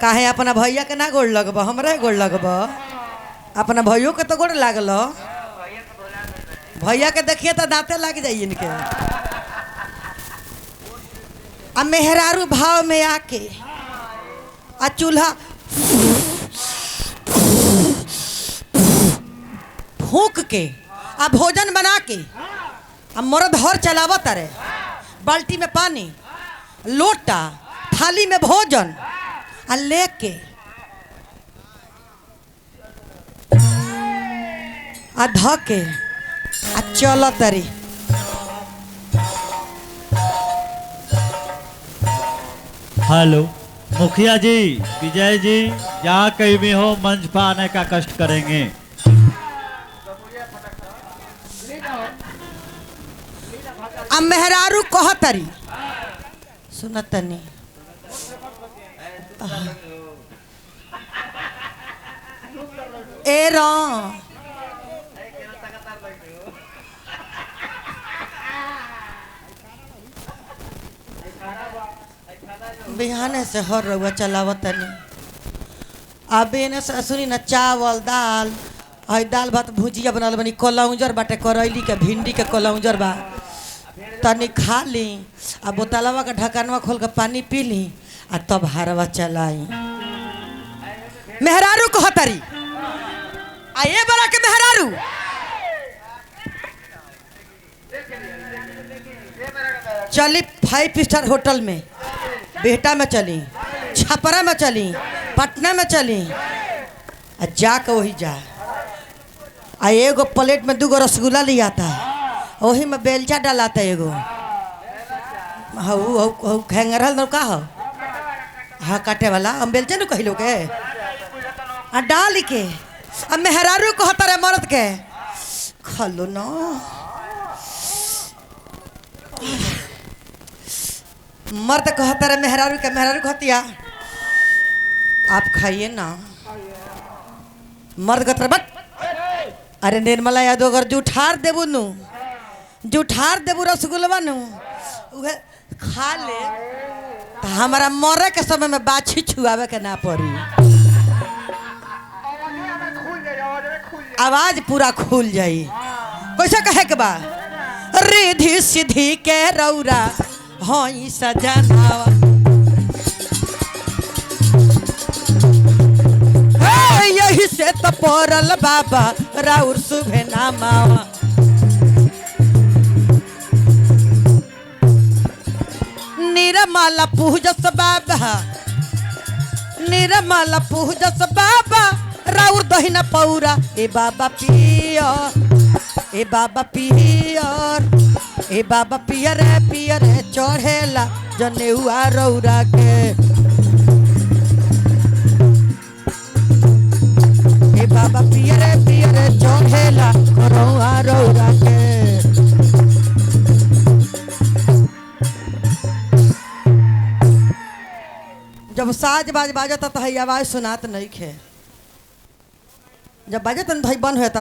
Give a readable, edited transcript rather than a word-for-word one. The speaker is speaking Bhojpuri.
काहे अपना भैया के ना गोड़ लगब, हमरा गोड़ लगब। अपना भैया के तो गोड़ लागल, भैया के देखिए तो दांते लग जाइए इनके। आ मेहरारू भाव में आके आ चूल्हा फूक के आ भोजन बना के आ मर्द हर चलावत रे। बाल्टी में पानी, लोटा, थाली में भोजन आ लेके आ धके आ चल तरी। हेलो मुखिया जी, विजय जी, जहाँ कहीं भी हो मंच पर आने का कष्ट करेंगे। आ मेहरारू कहतरी सुनतनी ए रा बिहाने से हर रउआ चलावतनी। अब एने से सुनी ना चावल दाल, हई दाल भात भुजिया बनल बनी, कलौंजर बाटे, करैली के भिंडी के कलौंजर बा, तनी खा ली आ बोतलवा का ढक्कनवा खोल के पानी पी ली आ तब हारवा चलाई। मेहरारू कहतरी आ ये बड़ा के मेहरारू चली 5 स्टार होटल में, बेहटा में चली, छपरा में चली, पटना में चली आ जाके वही जा आ एगो प्लेट में 2 रसगुल्ला लिया था, वही में बेलचा डालाता एगो हऊ हऊ खेंगरल न का हो हाँ काटे वाला हम बेलचा न कहिलो के आ डाल के आ मेहरारू कहता रे मर्द के खलो न। मर्द कहता रे मेहरारू के, मेहरारू कहतिया आप खाइए ना। मर्द कहता बट अरे निर्मला यादव अगर जूठार देबू नु, जूठार देबू रसगुल्ला नु उहे खा ले तो हमारा मरे के समय में बाछी छुआवे के ना पड़ी, आवाज पूरा खुल जाई। कैसे कहे के बा रिधि सिद्धि के रौरा हई सजनावा, यही से तो पड़ल बाबा राउर सुभे नामावा। निरमाला पूजस बाबा, निरमाला पूजस बाबा राउर दहिना पौरा। ए बाबा पिया, ए बाबा पियर, ए बाबा पियर पियर चढ़ेला जनेउआ रौरा के। ए बाबा पियर पियर चढ़ेला रौआ रौरा के। जब साज बाज बाजता तो हई आवाज सुनात नहीं खे, जब बाजत तो हई बंद होता